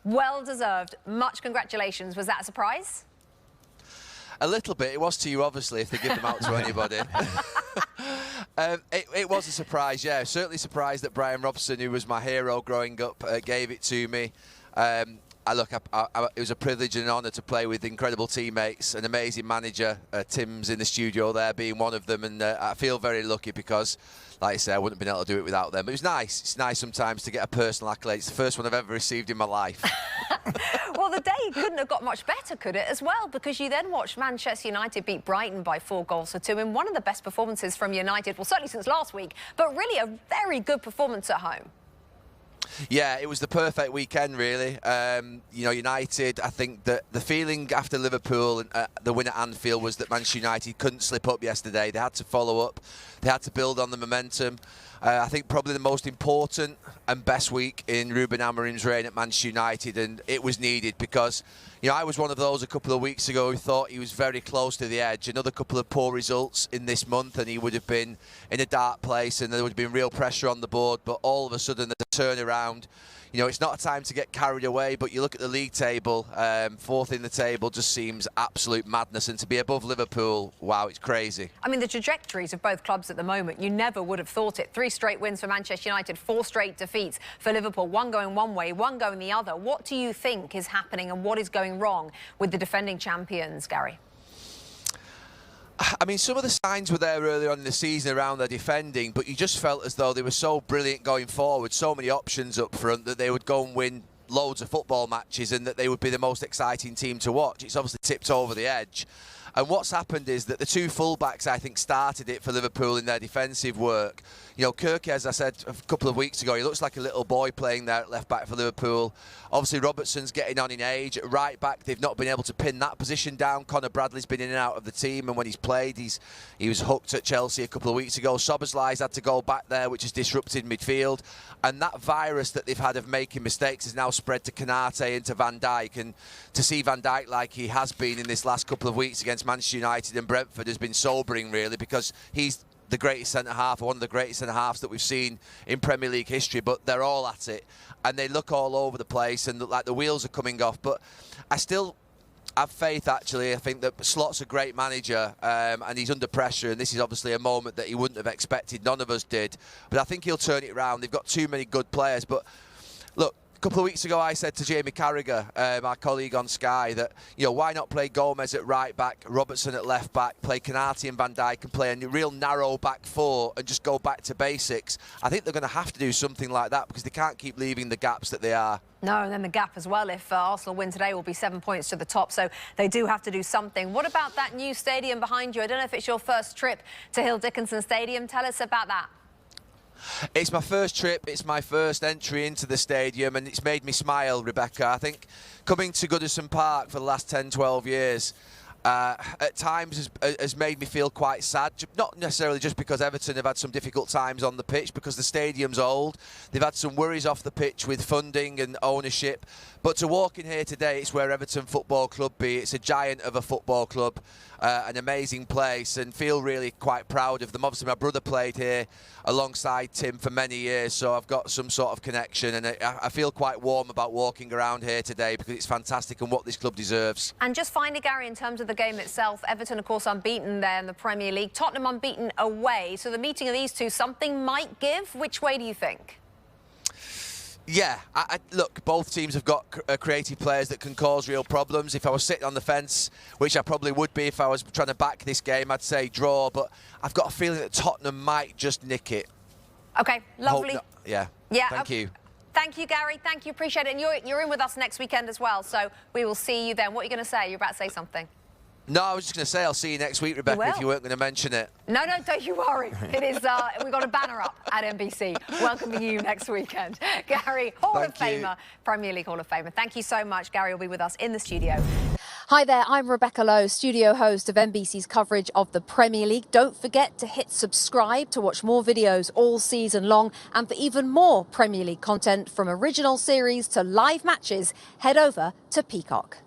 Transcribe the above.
Well deserved. Much congratulations. Was that a surprise? A little bit. It was to you, obviously, if they give them out to anybody. It was a surprise, yeah. Certainly surprised that Brian Robson, who was my hero growing up, gave it to me. It was a privilege and an honour to play with incredible teammates, an amazing manager. Tim's in the studio there, being one of them, and I feel very lucky because, like I say, I wouldn't have been able to do it without them. But it was nice. It's nice sometimes to get a personal accolade. It's the first one I've ever received in my life. Well, the day couldn't have got much better, could it, as well? Because you then watched Manchester United beat Brighton by 4-2 in one of the best performances from United, well, certainly since last week, but really a very good performance at home. Yeah, it was the perfect weekend, really. You know, United, I think that the feeling after Liverpool and the win at Anfield was that Manchester United couldn't slip up yesterday. They had to follow up. They had to build on the momentum. I think probably the most important and best week in Ruben Amorim's reign at Manchester United, and it was needed because, you know, I was one of those a couple of weeks ago who thought he was very close to the edge. Another couple of poor results in this month and he would have been in a dark place and there would have been real pressure on the board, but all of a sudden there's a turnaround. You know, it's not a time to get carried away, but you look at the league table, fourth in the table just seems absolute madness. And to be above Liverpool, wow, it's crazy. I mean, the trajectories of both clubs at the moment, you never would have thought it. 3 straight wins for Manchester United, 4 straight defeats for Liverpool, one going one way, one going the other. What do you think is happening and what is going wrong with the defending champions, Gary? I mean, some of the signs were there earlier on in the season around their defending, but you just felt as though they were so brilliant going forward, so many options up front, that they would go and win loads of football matches and that they would be the most exciting team to watch. It's obviously tipped over the edge. And what's happened is that the 2 fullbacks, I think, started it for Liverpool in their defensive work. You know, Kirky, as I said a couple of weeks ago, he looks like a little boy playing there at left-back for Liverpool. Obviously, Robertson's getting on in age. At right-back, they've not been able to pin that position down. Conor Bradley's been in and out of the team, and when he's played, he was hooked at Chelsea a couple of weeks ago. Szoboszlai's had to go back there, which has disrupted midfield. And that virus that they've had of making mistakes has now spread to Konate and to Van Dijk. And to see Van Dijk like he has been in this last couple of weeks against Manchester United and Brentford has been sobering, really, because he's the greatest centre-half, or one of the greatest centre-halves that we've seen in Premier League history, but they're all at it, and they look all over the place and look like the wheels are coming off. But I still have faith, actually. I think that Slot's a great manager, and he's under pressure, and this is obviously a moment that he wouldn't have expected. None of us did. But I think he'll turn it around. They've got too many good players. But look, a couple of weeks ago I said to Jamie Carragher, my colleague on Sky, that, you know, why not play Gomez at right back, Robertson at left back, play Konate and Van Dijk and play a real narrow back 4 and just go back to basics. I think they're going to have to do something like that because they can't keep leaving the gaps that they are. No, and then the gap as well. If Arsenal win today, will be 7 points to the top, so they do have to do something. What about that new stadium behind you? I don't know if it's your first trip to Hill Dickinson Stadium. Tell us about that. It's my first trip, it's my first entry into the stadium, and it's made me smile, Rebecca. I think coming to Goodison Park for the last 10, 12 years, at times has made me feel quite sad. Not necessarily just because Everton have had some difficult times on the pitch, because the stadium's old. They've had some worries off the pitch with funding and ownership. But to walk in here today, it's where Everton Football Club be. It's a giant of a football club, an amazing place, and feel really quite proud of them. Obviously, my brother played here alongside Tim for many years, so I've got some sort of connection, and I feel quite warm about walking around here today because it's fantastic and what this club deserves. And just finally, Gary, in terms of the game itself, Everton, of course, unbeaten there in the Premier League. Tottenham unbeaten away. So the meeting of these two, something might give. Which way do you think? Yeah, look, both teams have got creative players that can cause real problems. If I was sitting on the fence, which I probably would be if I was trying to back this game, I'd say draw. But I've got a feeling that Tottenham might just nick it. OK, lovely. Yeah, thank you. Thank you, Gary. Thank you. Appreciate it. And you're in with us next weekend as well, so we will see you then. What are you going to say? You're about to say something. No, I was just going to say I'll see you next week, Rebecca, if you weren't going to mention it. No, don't you worry. It is, we've got a banner up at NBC welcoming you next weekend. Gary, Hall of Famer, Premier League Hall of Famer. Thank you so much. Gary will be with us in the studio. Hi there, I'm Rebecca Lowe, studio host of NBC's coverage of the Premier League. Don't forget to hit subscribe to watch more videos all season long, and for even more Premier League content from original series to live matches, head over to Peacock.